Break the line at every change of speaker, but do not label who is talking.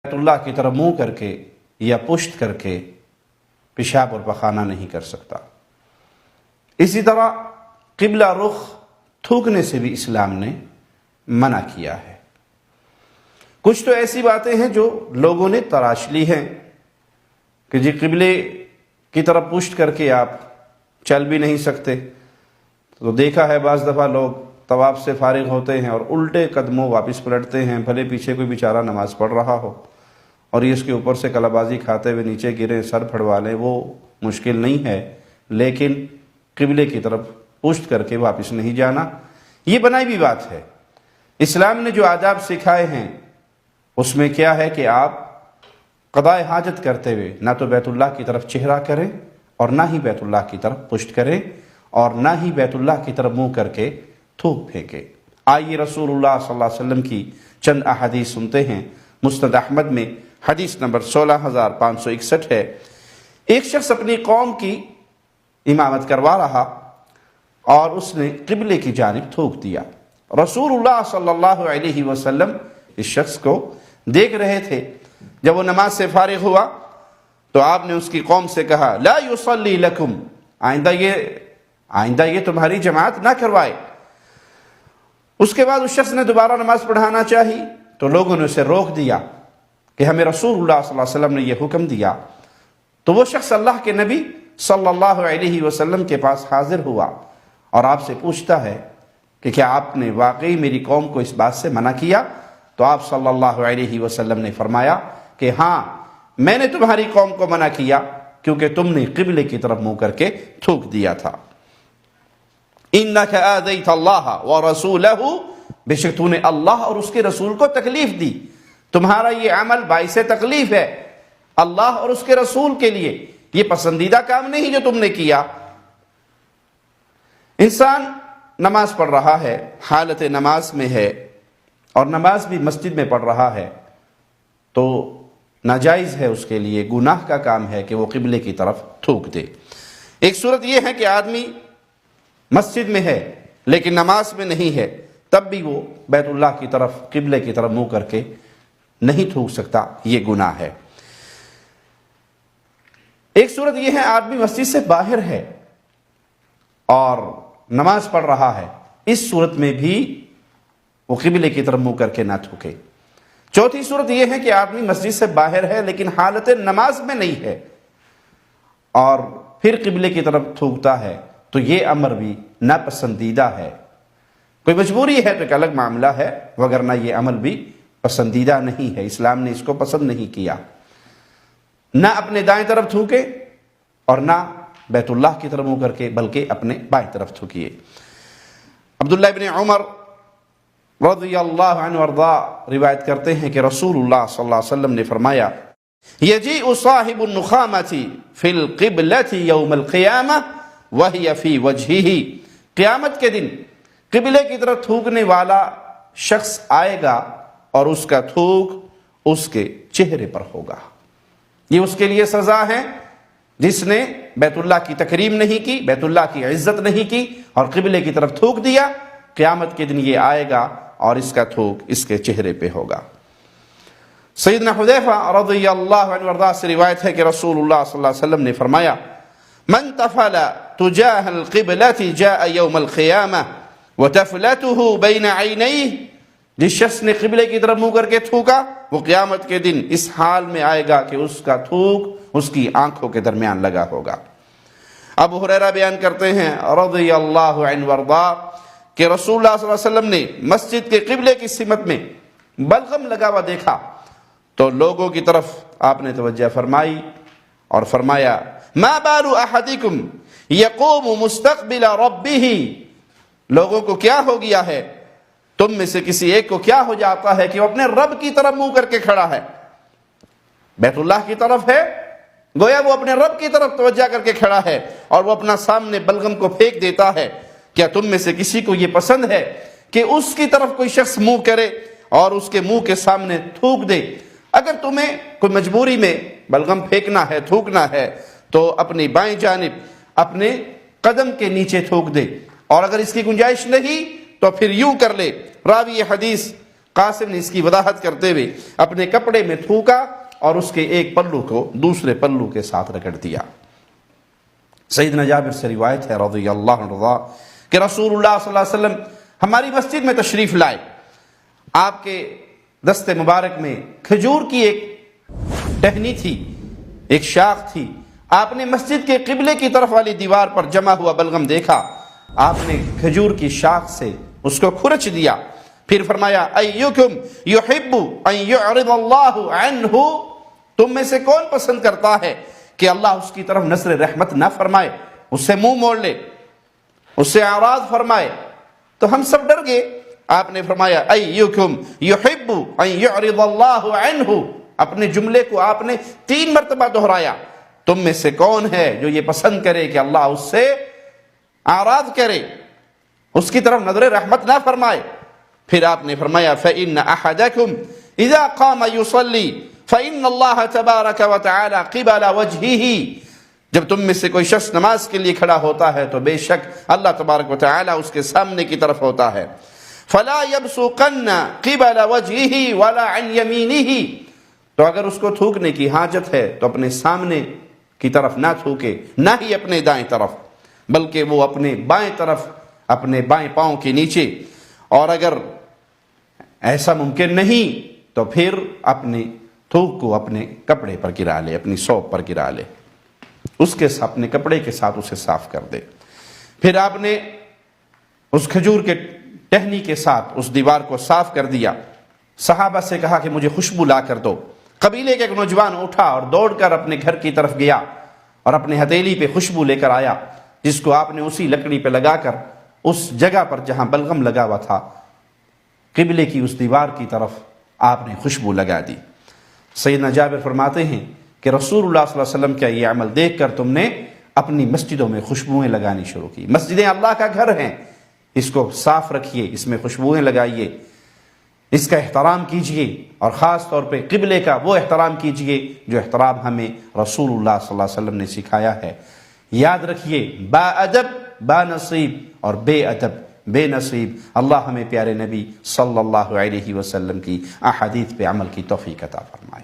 بیت اللہ کی طرف منہ کر کے یا پشت کر کے پیشاب اور پخانہ نہیں کر سکتا۔ اسی طرح قبلہ رخ تھوکنے سے بھی اسلام نے منع کیا ہے۔ کچھ تو ایسی باتیں ہیں جو لوگوں نے تراش لی ہیں کہ جی قبلے کی طرف پشت کر کے آپ چل بھی نہیں سکتے، تو دیکھا ہے بعض دفعہ لوگ طواف سے فارغ ہوتے ہیں اور الٹے قدموں واپس پلٹتے ہیں، بھلے پیچھے کوئی بیچارہ نماز پڑھ رہا ہو اور یہ اس کے اوپر سے کلا بازی کھاتے ہوئے نیچے گریں، سر پھڑوا لیں، وہ مشکل نہیں ہے، لیکن قبلے کی طرف پشت کر کے واپس نہیں جانا یہ بنائی بھی بات ہے۔ اسلام نے جو آداب سکھائے ہیں اس میں کیا ہے کہ آپ قضاء حاجت کرتے ہوئے نہ تو بیت اللہ کی طرف چہرہ کریں اور نہ ہی بیت اللہ کی طرف پشت کریں اور نہ ہی بیت اللہ کی طرف منہ کر کے تھوک پھینکیں۔ آئیے رسول اللہ صلی اللہ علیہ وسلم کی چند احادیث سنتے ہیں۔ مسند احمد میں حدیث نمبر 16561 ہے، ایک شخص اپنی قوم کی امامت کروا رہا اور اس نے قبلے کی جانب تھوک دیا۔ رسول اللہ صلی اللہ علیہ وسلم اس شخص کو دیکھ رہے تھے۔ جب وہ نماز سے فارغ ہوا تو آپ نے اس کی قوم سے کہا لا یصلی لکم، آئندہ یہ تمہاری جماعت نہ کروائے۔ اس کے بعد اس شخص نے دوبارہ نماز پڑھانا چاہی تو لوگوں نے اسے روک دیا کہ ہمیں رسول اللہ صلی اللہ علیہ وسلم نے یہ حکم دیا۔ تو وہ شخص اللہ کے نبی صلی اللہ علیہ وسلم کے پاس حاضر ہوا اور آپ سے پوچھتا ہے کہ کیا آپ نے واقعی میری قوم کو اس بات سے منع کیا؟ تو آپ صلی اللہ علیہ وسلم نے فرمایا کہ ہاں، میں نے تمہاری قوم کو منع کیا کیونکہ تم نے قبلے کی طرف منہ کر کے تھوک دیا تھا۔ اِنَّكَ آذَيْتَ اللَّهَ وَرَسُولَهُ، بے شک تو نے اللہ اور اس کے رسول کو تکلیف دی، تمہارا یہ عمل باعث تکلیف ہے اللہ اور اس کے رسول کے لیے، یہ پسندیدہ کام نہیں جو تم نے کیا۔ انسان نماز پڑھ رہا ہے، حالت نماز میں ہے اور نماز بھی مسجد میں پڑھ رہا ہے تو ناجائز ہے اس کے لیے، گناہ کا کام ہے کہ وہ قبلے کی طرف تھوک دے۔ ایک صورت یہ ہے کہ آدمی مسجد میں ہے لیکن نماز میں نہیں ہے، تب بھی وہ بیت اللہ کی طرف قبلے کی طرف منہ کر کے نہیں تھوک سکتا، یہ گناہ ہے۔ ایک صورت یہ ہے آدمی مسجد سے باہر ہے اور نماز پڑھ رہا ہے، اس صورت میں بھی وہ قبلے کی طرف منہ کر کے نہ تھوکے۔ چوتھی صورت یہ ہے کہ آدمی مسجد سے باہر ہے لیکن حالت نماز میں نہیں ہے اور پھر قبلے کی طرف تھوکتا ہے تو یہ امر بھی ناپسندیدہ ہے۔ کوئی مجبوری ہے تو ایک الگ معاملہ ہے، وگرنہ یہ عمل بھی پسندیدہ نہیں ہے، اسلام نے اس کو پسند نہیں کیا۔ نہ اپنے دائیں طرف تھوکے اور نہ بیت اللہ کی طرف منہ کر کے، بلکہ اپنے بائیں طرف تھوکیے۔ عبداللہ ابن عمر رضی اللہ عنہ وارضا روایت کرتے ہیں کہ رسول اللہ صلی اللہ علیہ وسلم نے فرمایا یجیء صاحب النخامۃ فی القبلۃ یوم القیامہ وہی فی وجہہ، قیامت کے دن قبلے کی طرف تھوکنے والا شخص آئے گا اور اس کا تھوک اس کے چہرے پر ہوگا۔ یہ اس کے لیے سزا ہے جس نے بیت اللہ کی تکریم نہیں کی، بیت اللہ کی عزت نہیں کی اور قبلے کی طرف تھوک دیا۔ قیامت کے دن یہ آئے گا اور اس کا تھوک اس کے چہرے پہ ہوگا۔ سیدنا حذیفہ رضی اللہ عنہ وارضا سے روایت ہے کہ رسول اللہ صلی اللہ علیہ وسلم نے فرمایا من تفل تجاہ القبلۃ جاء یوم القیامہ وتفلته بین عینیہ، جس شخص نے قبلے کی طرف منہ کر کے تھوکا وہ قیامت کے دن اس حال میں آئے گا کہ اس کا تھوک اس کی آنکھوں کے درمیان لگا ہوگا۔ ابو ہریرہ بیان کرتے ہیں رضی اللہ عنہ وارضا کہ رسول اللہ صلی اللہ علیہ وسلم نے مسجد کے قبلے کی سمت میں بلغم لگا ہوا دیکھا تو لوگوں کی طرف آپ نے توجہ فرمائی اور فرمایا ما بال احدکم یقوم مستقبل ربہ، لوگوں کو کیا ہو گیا ہے، تم میں سے کسی ایک کو کیا ہو جاتا ہے کہ وہ اپنے رب کی طرف منہ کر کے کھڑا ہے، بیت اللہ کی طرف ہے، گویا وہ اپنے رب کی طرف توجہ کر کے کھڑا ہے اور وہ اپنا سامنے بلغم کو پھینک دیتا ہے۔ کیا تم میں سے کسی کو یہ پسند ہے کہ اس کی طرف کوئی شخص منہ کرے اور اس کے منہ کے سامنے تھوک دے؟ اگر تمہیں کوئی مجبوری میں بلغم پھینکنا ہے، تھوکنا ہے تو اپنی بائیں جانب اپنے قدم کے نیچے تھوک دے، اور اگر اس کی گنجائش نہیں تو پھر یوں کر لے۔ راوی حدیث قاسم نے اس کی وضاحت کرتے ہوئے اپنے کپڑے میں تھوکا اور اس کے ایک پلو کو دوسرے پلو کے ساتھ رگڑ دیا۔ سیدنا جابر سے روایت ہے رضی اللہ عنہ کہ رسول اللہ صلی اللہ علیہ وسلم ہماری مسجد میں تشریف لائے، آپ کے دست مبارک میں کھجور کی ایک ٹہنی تھی، ایک شاخ تھی۔ آپ نے مسجد کے قبلے کی طرف والی دیوار پر جمع ہوا بلغم دیکھا، آپ نے کھجور کی شاخ سے اس کو کھرچ دیا، پھر فرمایا ایکم یحب ان یعرض اللہ عنہ، تم میں سے کون پسند کرتا ہے کہ اللہ اس کی طرف نظر رحمت نہ فرمائے، اس سے منہ موڑ لے، اس سے اعراض فرمائے؟ تو ہم سب ڈر گئے۔ آپ نے فرمایا ایکم یحب ان یعرض اللہ عنہ، اپنے جملے کو آپ نے 3 مرتبہ دہرایا، تم میں سے کون ہے جو یہ پسند کرے کہ اللہ اس سے اعراض کرے، اس کی طرف نظر رحمت نہ فرمائے؟ پھر آپ نے فرمایا فإن أحدكم إذا قام يصلي فإن الله تبارك وتعالى قبل وجهه، جب تم میں سے کوئی شخص نماز کے لیے کھڑا ہوتا ہے تو بے شک اللہ تبارک و تعالی اس کے سامنے کی طرف ہوتا ہے۔ فلا يبصقن قبل وجهه ولا عن يمينه، تو اگر اس کو تھوکنے کی حاجت ہے تو اپنے سامنے کی طرف نہ تھوکے، نہ ہی اپنے دائیں طرف، بلکہ وہ اپنے بائیں طرف، اپنے بائیں پاؤں کے نیچے، اور اگر ایسا ممکن نہیں تو پھر اپنے تھوک کو اپنے کپڑے پر گرا لے، اپنی ثوب پر گرا لے، اس کے اپنے کپڑے کے ساتھ اسے صاف کر دے۔ پھر آپ نے اس کھجور کے ٹہنی کے ساتھ اس دیوار کو صاف کر دیا۔ صحابہ سے کہا کہ مجھے خوشبو لا کر دو۔ قبیلے کے ایک نوجوان اٹھا اور دوڑ کر اپنے گھر کی طرف گیا اور اپنے ہتھیلی پہ خوشبو لے کر آیا، جس کو آپ نے اسی لکڑی پہ لگا کر اس جگہ پر جہاں بلغم لگا ہوا تھا، قبلے کی اس دیوار کی طرف آپ نے خوشبو لگا دی۔ سیدنا جابر فرماتے ہیں کہ رسول اللہ صلی اللہ علیہ وسلم کا یہ عمل دیکھ کر تم نے اپنی مسجدوں میں خوشبوئیں لگانی شروع کی۔ مسجدیں اللہ کا گھر ہیں، اس کو صاف رکھیے، اس میں خوشبوئیں لگائیے، اس کا احترام کیجئے، اور خاص طور پہ قبلے کا وہ احترام کیجئے جو احترام ہمیں رسول اللہ صلی اللہ علیہ وسلم نے سکھایا ہے۔ یاد رکھیے، با ادب با نصیب اور بے ادب بے نصیب۔ اللہ ہمیں پیارے نبی صلی اللہ علیہ وسلم کی احادیث پہ عمل کی توفیق عطا فرمائے۔